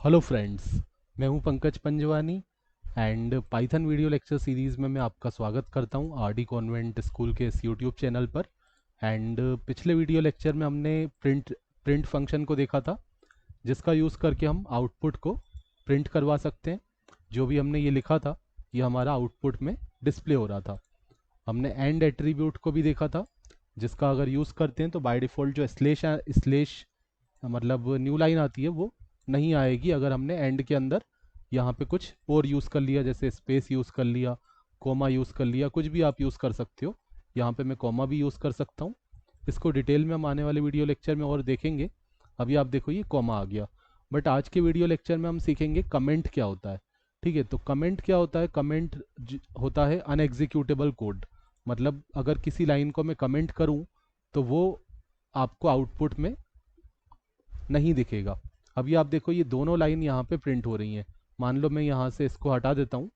Hello friends, मैं हूं Pankaj Panjwani and Python video lecture series में मैं आपका स्वागत करता हूं आरडी कॉन्वेंट स्कूल के इस यूट्यूब चैनल पर। एंड पिछले वीडियो लेक्चर में हमने प्रिंट फंक्शन को देखा था, जिसका यूज़ करके हम आउटपुट को प्रिंट करवा सकते हैं। जो भी हमने ये लिखा था ये हमारा आउटपुट में डिस्प्ले हो रहा था। हमने एंड एट्रीब्यूट को भी देखा था, जिसका अगर यूज़ करते हैं तो बाय डिफ़ॉल्ट जो स्लेश मतलब न्यू लाइन आती है वो नहीं आएगी अगर हमने एंड के अंदर यहाँ पे कुछ और यूज़ कर लिया, जैसे स्पेस यूज़ कर लिया, कोमा यूज़ कर लिया, कुछ भी आप यूज़ कर सकते हो। यहाँ पे मैं कोमा भी यूज़ कर सकता हूँ। इसको डिटेल में हम आने वाले वीडियो लेक्चर में और देखेंगे। अभी आप देखो ये कोमा आ गया। बट आज के वीडियो लेक्चर में हम सीखेंगे कमेंट क्या होता है। ठीक है, तो कमेंट क्या होता है? कमेंट होता है अनएग्जीक्यूटेबल कोड। मतलब अगर किसी लाइन को मैं कमेंट करूँ तो वो आपको आउटपुट में नहीं दिखेगा। अभी आप देखो ये दोनों लाइन यहाँ पे प्रिंट हो रही हैं। मान लो मैं यहाँ से इसको हटा देता हूँ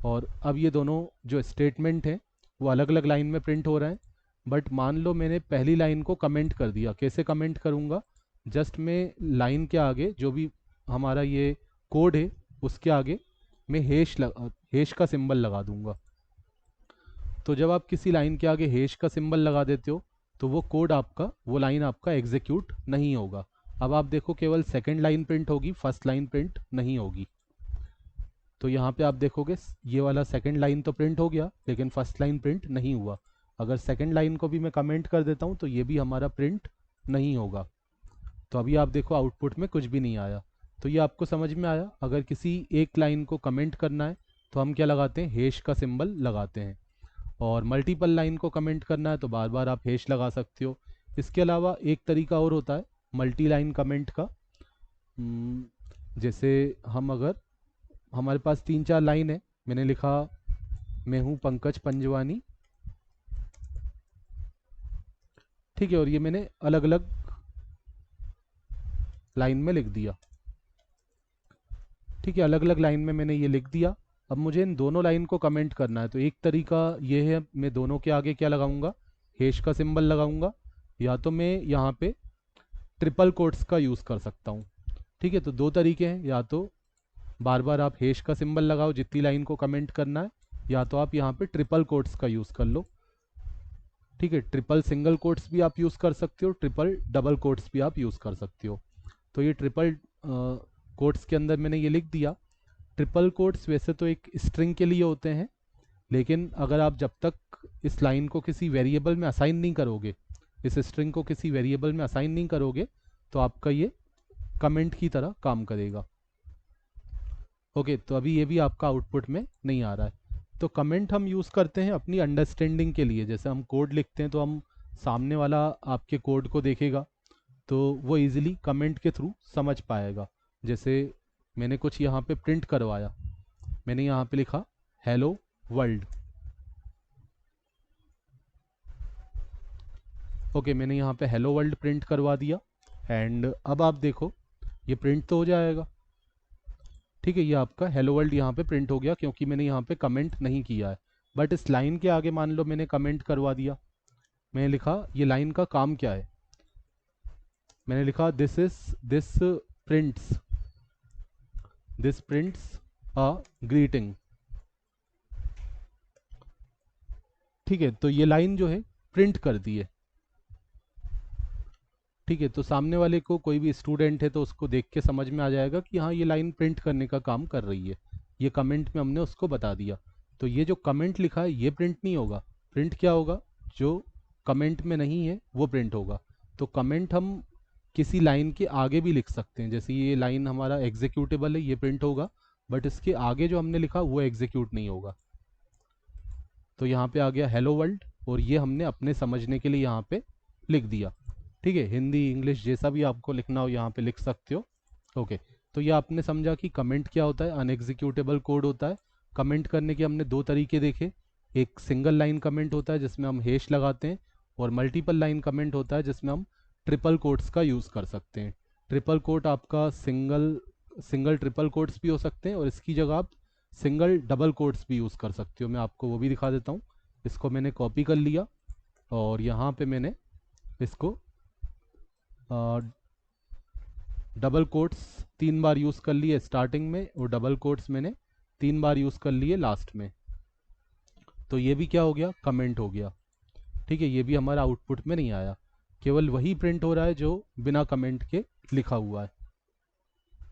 और अब ये दोनों जो स्टेटमेंट हैं वो अलग अलग लाइन में प्रिंट हो रहे हैं। बट मान लो मैंने पहली लाइन को कमेंट कर दिया। कैसे कमेंट करूँगा? जस्ट मैं लाइन के आगे जो भी हमारा ये कोड है उसके आगे मैं हैश का सिंबल लगा दूंगा। तो जब आप किसी लाइन के आगे हैश का सिंबल लगा देते हो तो वो कोड आपका, वो लाइन आपका एग्जीक्यूट नहीं होगा। अब आप देखो केवल सेकंड लाइन प्रिंट होगी, फर्स्ट लाइन प्रिंट नहीं होगी। तो यहाँ पे आप देखोगे ये वाला सेकंड लाइन तो प्रिंट हो गया लेकिन फर्स्ट लाइन प्रिंट नहीं हुआ। अगर सेकंड लाइन को भी मैं कमेंट कर देता हूँ तो ये भी हमारा प्रिंट नहीं होगा। तो अभी आप देखो आउटपुट में कुछ भी नहीं आया। तो ये आपको समझ में आया? अगर किसी एक लाइन को कमेंट करना है तो हम क्या लगाते हैं? हैश का सिंबल लगाते हैं। और मल्टीपल लाइन को कमेंट करना है तो बार बार आप हैश लगा सकते हो। इसके अलावा एक तरीका और होता है मल्टी लाइन कमेंट का। जैसे हम अगर हमारे पास 3-4 लाइन है, मैंने लिखा मैं हूँ पंकज पंजवानी, ठीक है, और ये मैंने अलग अलग लाइन में लिख दिया। ठीक है, अलग अलग लाइन में मैंने ये लिख दिया। अब मुझे इन दोनों लाइन को कमेंट करना है तो एक तरीका ये है, मैं दोनों के आगे क्या लगाऊंगा? हैश का सिंबल लगाऊंगा। या तो मैं यहाँ पे ट्रिपल कोट्स का यूज़ कर सकता हूँ। ठीक है, तो दो तरीके हैं। या तो बार बार आप हैश का सिंबल लगाओ जितनी लाइन को कमेंट करना है, या तो आप यहाँ पे ट्रिपल कोट्स का यूज़ कर लो। ठीक है, ट्रिपल सिंगल कोट्स भी आप यूज़ कर सकते हो, ट्रिपल डबल कोट्स भी आप यूज़ कर सकते हो। तो ये ट्रिपल कोट्स के अंदर मैंने ये लिख दिया। ट्रिपल कोट्स वैसे तो एक स्ट्रिंग के लिए होते हैं, लेकिन अगर आप जब तक इस लाइन को किसी वेरिएबल में असाइन नहीं करोगे, इस स्ट्रिंग को किसी वेरिएबल में असाइन नहीं करोगे, तो आपका ये कमेंट की तरह काम करेगा। ओके, तो अभी ये भी आपका आउटपुट में नहीं आ रहा है। तो कमेंट हम यूज़ करते हैं अपनी अंडरस्टैंडिंग के लिए। जैसे हम कोड लिखते हैं तो हम सामने वाला आपके कोड को देखेगा तो वो इजीली कमेंट के थ्रू समझ पाएगा। जैसे मैंने कुछ यहाँ पे प्रिंट करवाया, मैंने यहाँ पे लिखा हेलो वर्ल्ड। ओके, मैंने यहाँ पे हेलो वर्ल्ड प्रिंट करवा दिया। एंड अब आप देखो ये प्रिंट तो हो जाएगा। ठीक है, ये आपका हेलो वर्ल्ड यहाँ पे प्रिंट हो गया क्योंकि मैंने यहाँ पे कमेंट नहीं किया है। बट इस लाइन के आगे मान लो मैंने कमेंट करवा दिया। मैंने लिखा ये लाइन का काम क्या है? मैंने लिखा prints this prints a greeting. ठीक है, तो ये लाइन जो है प्रिंट कर दी है। ठीक है, तो सामने वाले को, कोई भी स्टूडेंट है तो उसको देख के समझ में आ जाएगा कि हाँ ये लाइन प्रिंट करने का काम कर रही है। ये कमेंट में हमने उसको बता दिया। तो ये जो कमेंट लिखा है ये प्रिंट नहीं होगा। प्रिंट क्या होगा? जो कमेंट में नहीं है वो प्रिंट होगा। तो कमेंट हम किसी लाइन के आगे भी लिख सकते हैं। जैसे ये लाइन हमारा एग्जीक्यूटेबल है, ये प्रिंट होगा, बट इसके आगे जो हमने लिखा वो एग्जीक्यूट नहीं होगा। तो यहाँ पे आ गया हेलो वर्ल्ड, और ये हमने अपने समझने के लिए यहाँ पे लिख दिया। ठीक है, हिंदी इंग्लिश जैसा भी आपको लिखना हो यहाँ पे लिख सकते हो। ओके, तो ये आपने समझा कि कमेंट क्या होता है, अनएग्जीक्यूटेबल कोड होता है। कमेंट करने के हमने दो तरीके देखे। एक सिंगल लाइन कमेंट होता है जिसमें हम हैश लगाते हैं, और मल्टीपल लाइन कमेंट होता है जिसमें हम ट्रिपल कोट्स का यूज़ कर सकते हैं। ट्रिपल कोट आपका सिंगल सिंगल ट्रिपल कोट्स भी हो सकते हैं, और इसकी जगह आप सिंगल डबल कोट्स भी यूज़ कर सकते हो। मैं आपको वो भी दिखा देता हूँ। इसको मैंने कॉपी कर लिया और यहाँ पे मैंने इसको डबल कोट्स 3 बार यूज़ कर लिए स्टार्टिंग में और डबल कोट्स मैंने 3 बार यूज़ कर लिए लास्ट में। तो ये भी क्या हो गया, कमेंट हो गया। ठीक है, ये भी हमारा आउटपुट में नहीं आया, केवल वही प्रिंट हो रहा है जो बिना कमेंट के लिखा हुआ है।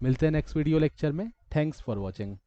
मिलते हैं नेक्स्ट वीडियो लेक्चर में। Thanks for watching.